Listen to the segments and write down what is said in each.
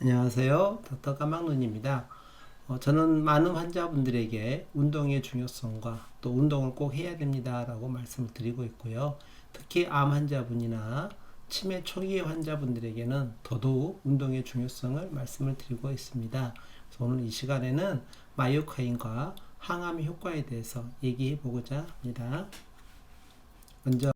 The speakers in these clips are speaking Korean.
안녕하세요. 닥터 까막눈입니다. 저는 많은 환자분들에게 운동의 중요성과 또 운동을 꼭 해야 됩니다 라고 말씀을 드리고 있고요. 특히 암 환자분이나 치매 초기 환자분들에게는 더더욱 운동의 중요성을 말씀을 드리고 있습니다. 그래서 오늘 이 시간에는 마이오카인과 항암 효과에 대해서 얘기해 보고자 합니다. 먼저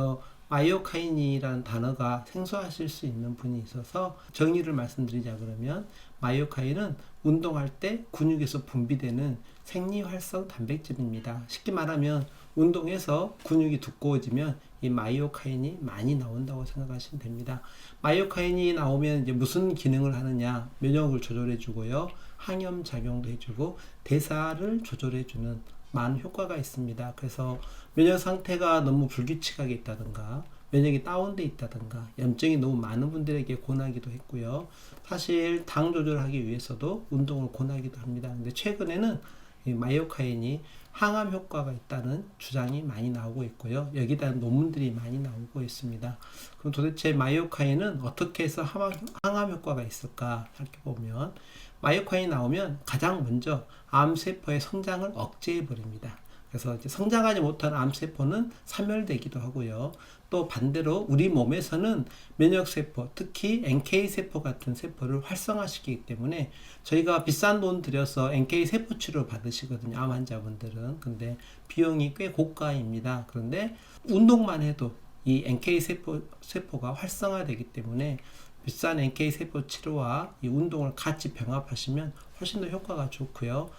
마이오카인이라는 단어가 생소하실 수 있는 분이 있어서 정의를 말씀드리자 그러면 마이오카인은 운동할 때 근육에서 분비되는 생리활성 단백질입니다. 쉽게 말하면 운동해서 근육이 두꺼워지면 이 마이오카인이 많이 나온다고 생각하시면 됩니다. 마이오카인이 나오면 이제 무슨 기능을 하느냐? 면역을 조절해 주고요. 항염 작용도 해주고 대사를 조절해 주는 많은 효과가 있습니다. 그래서 면역 상태가 너무 불규칙하게 있다든가 면역이 다운돼 있다든가 염증이 너무 많은 분들에게 권하기도 했고요. 사실 당 조절하기 위해서도 운동을 권하기도 합니다. 근데 최근에는 이 마이오카인이 항암 효과가 있다는 주장이 많이 나오고 있고요. 여기에 대한 논문들이 많이 나오고 있습니다. 그럼 도대체 마이오카인은 어떻게 해서 항암 효과가 있을까 살펴보면 마이오카인이 나오면 가장 먼저 암세포의 성장을 억제해 버립니다. 그래서 이제 성장하지 못한 암세포는 사멸되기도 하고요. 또 반대로 우리 몸에서는 면역세포, 특히 NK세포 같은 세포를 활성화시키기 때문에 저희가 비싼 돈 들여서 NK세포 치료 받으시거든요. 암 환자분들은. 근데 비용이 꽤 고가입니다. 그런데 운동만 해도 이 NK세포가 활성화되기 때문에 비싼 NK세포 치료와 이 운동을 같이 병합하시면 훨씬 더 효과가 좋고요.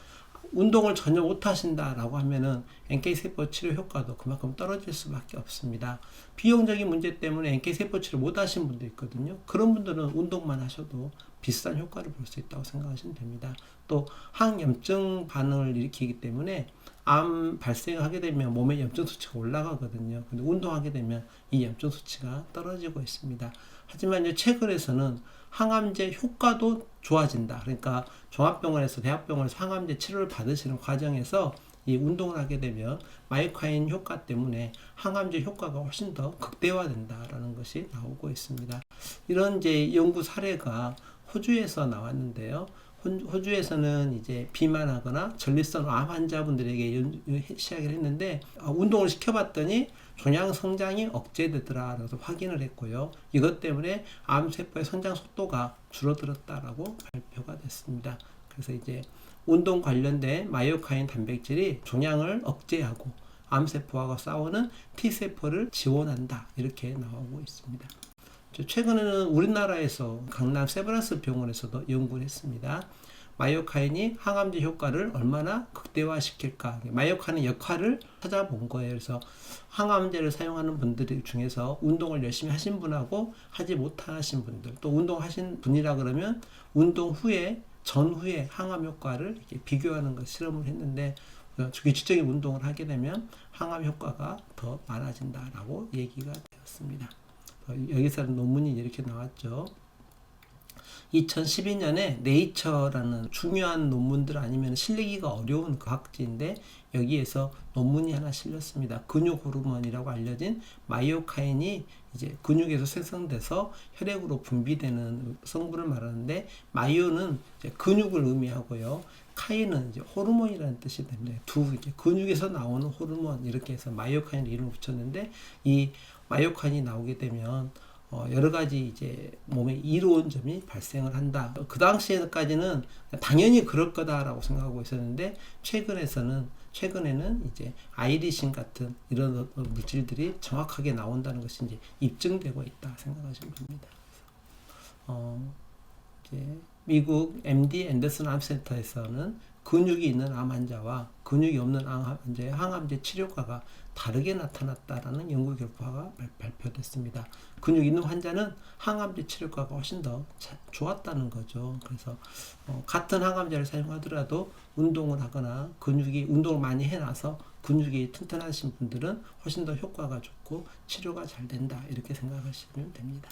운동을 전혀 못 하신다라고 하면은 NK세포 치료 효과도 그만큼 떨어질 수밖에 없습니다. 비용적인 문제 때문에 NK세포 치료 못 하신 분도 있거든요. 그런 분들은 운동만 하셔도 비슷한 효과를 볼 수 있다고 생각하시면 됩니다. 또 항염증 반응을 일으키기 때문에 암 발생하게 되면 몸의 염증 수치가 올라가거든요. 근데 운동하게 되면 이 염증 수치가 떨어지고 있습니다. 하지만 이제 최근에서는 항암제 효과도 좋아진다. 그러니까 종합병원에서 대학병원에서 항암제 치료를 받으시는 과정에서 이 운동을 하게 되면 마이오카인 효과 때문에 항암제 효과가 훨씬 더 극대화된다라는 것이 나오고 있습니다. 이런 이제 연구 사례가 호주에서 나왔는데요. 호주에서는 이제 비만하거나 전립선 암 환자분들에게 시작을 했는데 운동을 시켜봤더니 종양 성장이 억제되더라라고 확인을 했고요. 이것 때문에 암세포의 성장 속도가 줄어들었다라고 발표가 됐습니다. 그래서 이제 운동 관련된 마이오카인 단백질이 종양을 억제하고 암세포하고 싸우는 T세포를 지원한다 이렇게 나오고 있습니다. 최근에는 우리나라에서 강남 세브란스 병원에서도 연구를 했습니다. 마이오카인이 항암제 효과를 얼마나 극대화시킬까, 마이오카인의 역할을 찾아본 거예요. 그래서 항암제를 사용하는 분들 중에서 운동을 열심히 하신 분하고 하지 못하신 분들, 또 운동하신 분이라 그러면 운동 후에 전후에 항암 효과를 이렇게 비교하는 것 실험을 했는데 규칙적인 운동을 하게 되면 항암 효과가 더 많아진다라고 얘기가 되었습니다. 여기서는 논문이 이렇게 나왔죠. 2012년에 네이처라는 중요한 논문들 아니면 실리기가 어려운 과학지인데 여기에서 논문이 하나 실렸습니다. 근육 호르몬이라고 알려진 마이오카인이 이제 근육에서 생성돼서 혈액으로 분비되는 성분을 말하는데 마이오는 이제 근육을 의미하고요. 카인은 이제 호르몬이라는 뜻이 됩니다. 이렇게 근육에서 나오는 호르몬 이렇게 해서 마이오카인 이름을 붙였는데 이 마이오카인이 나오게 되면 여러 가지 이제 몸에 이로운 점이 발생을 한다. 그 당시에까지는 당연히 그럴 거다라고 생각하고 있었는데 최근에는 이제 아이리신 같은 이런 물질들이 정확하게 나온다는 것이 이제 입증되고 있다 생각하시면 됩니다. 이제 미국 MD 앤더슨 암센터에서는 근육이 있는 암 환자와 근육이 없는 암 환자의 항암제 치료과가 다르게 나타났다라는 연구 결과가 발표됐습니다. 근육 있는 환자는 항암제 치료과가 훨씬 더 좋았다는 거죠. 그래서 같은 항암제를 사용하더라도 운동을 하거나 운동을 많이 해놔서 근육이 튼튼하신 분들은 훨씬 더 효과가 좋고 치료가 잘 된다 이렇게 생각하시면 됩니다.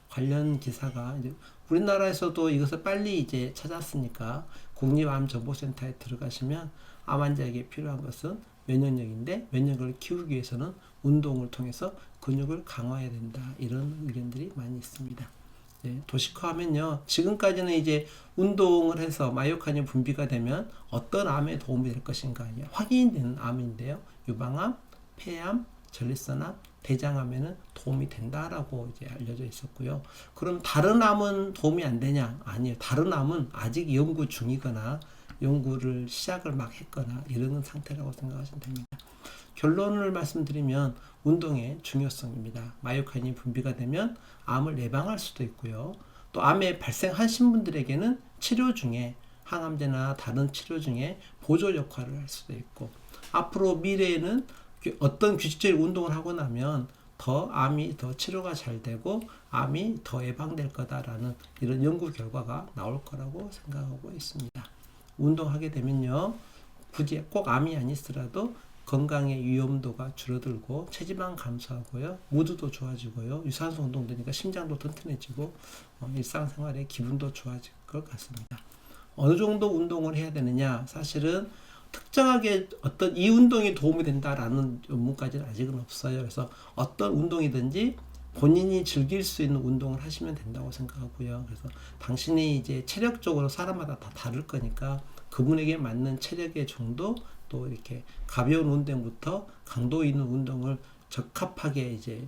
관련 기사가 이제 우리나라에서도 이것을 빨리 이제 찾았으니까 국립암정보센터에 들어가시면 암 환자에게 필요한 것은 면역력인데 면역을 키우기 위해서는 운동을 통해서 근육을 강화해야 된다 이런 의견들이 많이 있습니다. 도식화하면요. 지금까지는 이제 운동을 해서 마이오카인 분비가 되면 어떤 암에 도움이 될 것인가 확인된 암인데요. 유방암, 폐암, 전립선암, 대장암에는 도움이 된다라고 이제 알려져 있었고요. 그럼 다른 암은 도움이 안 되냐? 아니요. 다른 암은 아직 연구 중이거나 연구를 시작을 막 했거나 이런 상태라고 생각하시면 됩니다. 결론을 말씀드리면 운동의 중요성입니다. 마이오카인이 분비가 되면 암을 예방할 수도 있고요. 또 암에 발생하신 분들에게는 치료 중에 항암제나 다른 치료 중에 보조 역할을 할 수도 있고 앞으로 미래에는 어떤 규칙적인 운동을 하고 나면 더 암이 더 치료가 잘 되고 암이 더 예방될 거다라는 이런 연구 결과가 나올 거라고 생각하고 있습니다. 운동하게 되면요. 굳이 꼭 암이 아니더라도 건강의 위험도가 줄어들고 체지방 감소하고요. 무드도 좋아지고요. 유산소 운동되니까 심장도 튼튼해지고 일상생활의 기분도 좋아질 것 같습니다. 어느 정도 운동을 해야 되느냐? 사실은 특정하게 어떤 이 운동이 도움이 된다라는 연문까지는 아직은 없어요. 그래서 어떤 운동이든지 본인이 즐길 수 있는 운동을 하시면 된다고 생각하고요. 그래서 당신이 이제 체력적으로 사람마다 다 다를 거니까 그분에게 맞는 체력의 정도 또 이렇게 가벼운 운동부터 강도 있는 운동을 적합하게 이제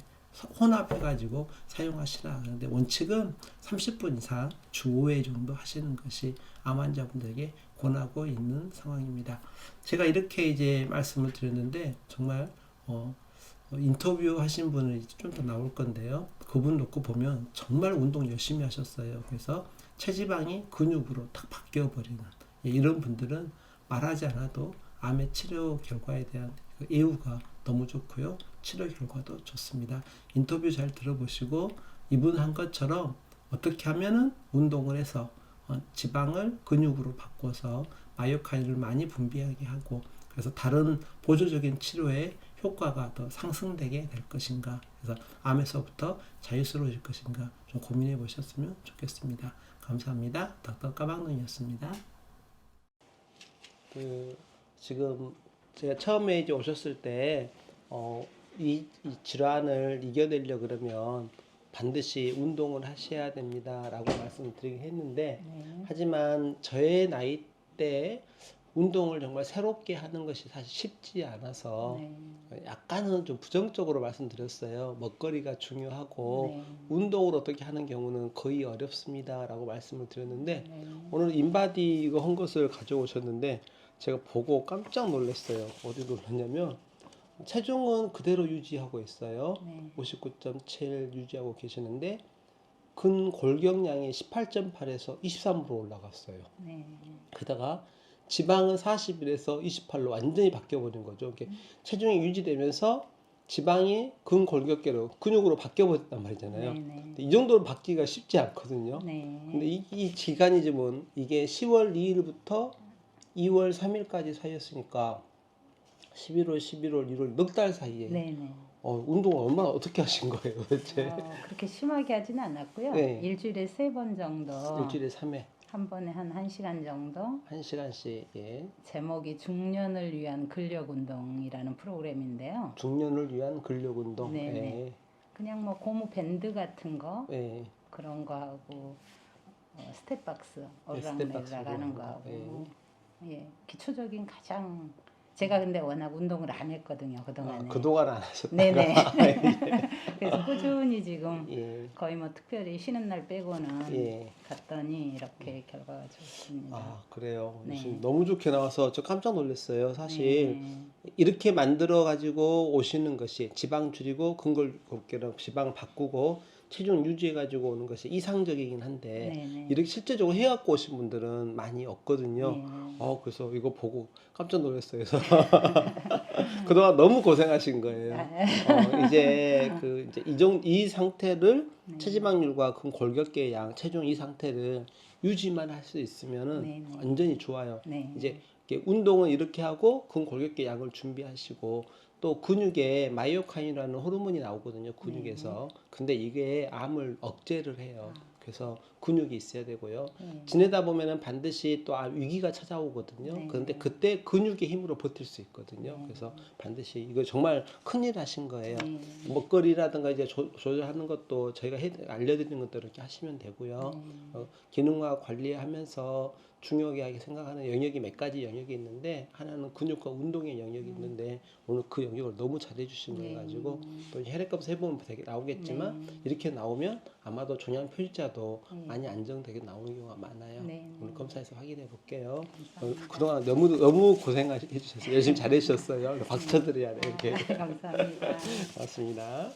혼합해가지고 사용하시라. 그런데 원칙은 30분 이상 주 5회 정도 하시는 것이 암 환자분들에게 권하고 있는 상황입니다. 제가 이렇게 이제 말씀을 드렸는데 정말 인터뷰 하신 분이 좀 더 나올 건데요. 그분 놓고 보면 정말 운동 열심히 하셨어요. 그래서 체지방이 근육으로 탁 바뀌어 버리는 이런 분들은 말하지 않아도 암의 치료 결과에 대한 예우가 너무 좋고요. 치료 결과도 좋습니다. 인터뷰 잘 들어보시고 이분 한 것처럼 어떻게 하면은 운동을 해서 지방을 근육으로 바꿔서 마이오카인을 많이 분비하게 하고 그래서 다른 보조적인 치료에 효과가 더 상승되게 될 것인가 그래서 암에서부터 자유스러워질 것인가 좀 고민해 보셨으면 좋겠습니다. 감사합니다. 닥터 까막눈이었습니다. 지금 제가 처음에 이제 오셨을 때 이 질환을 이겨내려 그러면 반드시 운동을 하셔야 됩니다라고 말씀을 드리긴 했는데 하지만 저의 나이 때 운동을 정말 새롭게 하는 것이 사실 쉽지 않아서 약간은 좀 부정적으로 말씀드렸어요. 먹거리가 중요하고 운동을 어떻게 하는 경우는 거의 어렵습니다라고 말씀을 드렸는데 오늘 인바디 이거 한 것을 가져오셨는데 제가 보고 깜짝 놀랐어요. 어디 놀랐냐면 체중은 그대로 유지하고 있어요. 59.7 유지하고 계시는데 근골격량이 18.8에서 23으로 올라갔어요. 게다가 지방은 41에서 28로 완전히 바뀌어버린 거죠. 이렇게 체중이 유지되면서 지방이 근골격계로 근육으로 바뀌어버렸단 말이잖아요. 근데 이 정도로 바뀌기가 쉽지 않거든요. 근데 이 기간이 지금 이게 10월 2일부터 2월 3일까지 사이였으니까 11월, 11월, 1월 넉 달 사이에 운동을 얼마나 어떻게 하신 거예요, 도대체? 그렇게 심하게 하지는 않았고요. 네. 일주일에 3번 정도. 일주일에 3회. 한 번에 한 1시간 정도. 1시간씩. 예. 제목이 중년을 위한 근력 운동이라는 프로그램인데요. 중년을 위한 근력 운동. 네네. 예. 그냥 뭐 고무 밴드 같은 거 예. 그런 거 하고 스텝박스 스텝박스로 어르락내락 하는 거 하고 예. 기초적인 가장 제가 근데 워낙 운동을 안 했거든요 그동안에. 그동안 안 하셨다가. 네네. 그래서 꾸준히 지금 예. 거의 뭐 특별히 쉬는 날 빼고는 예. 갔더니 이렇게 결과가 좋습니다. 아, 그래요. 네. 지금 너무 좋게 나와서 저 깜짝 놀랐어요. 사실 네. 이렇게 만들어 가지고 오시는 것이 지방 줄이고 근골격계로 지방 바꾸고 체중 유지해 가지고 오는 것이 이상적이긴 한데 네네. 이렇게 실제적으로 해 갖고 오신 분들은 많이 없거든요. 네. 그래서 이거 보고 깜짝 놀랐어요. 그래서 그동안 너무 고생하신 거예요. 이제 이 상태를 체지방률과 근골격계 양 체중 이 상태를 유지만 할 수 있으면은 네네. 완전히 좋아요. 네. 이제 운동은 이렇게 하고 근골격계 양을 준비하시고 또 근육에 마이오카인이라는 호르몬이 나오거든요. 근육에서. 근데 이게 암을 억제를 해요. 그래서 근육이 있어야 되고요. 네. 지내다 보면은 반드시 또 위기가 찾아오거든요. 네. 그런데 그때 근육의 힘으로 버틸 수 있거든요. 네. 그래서 반드시 이거 정말 큰일 하신 거예요. 네. 먹거리라든가 이제 조절하는 것도 저희가 알려드리는 것대로 이렇게 하시면 되고요. 기능화 관리하면서 중요하게 생각하는 영역이 몇 가지 영역이 있는데 하나는 근육과 운동의 영역이 있는데 오늘 그 영역을 너무 잘해 주신 거 네. 가지고 또 혈액값 세보면 되게 나오겠지만 이렇게 나오면 아마도 종양 표시자도 많이 안정되게 나오는 경우가 많아요. 네. 오늘 검사해서 확인해 볼게요. 그동안 너무 고생해 주셨어요. 열심히 잘해 주셨어요. 박수 쳐드려야 돼 이렇게. 감사합니다. 고맙습니다.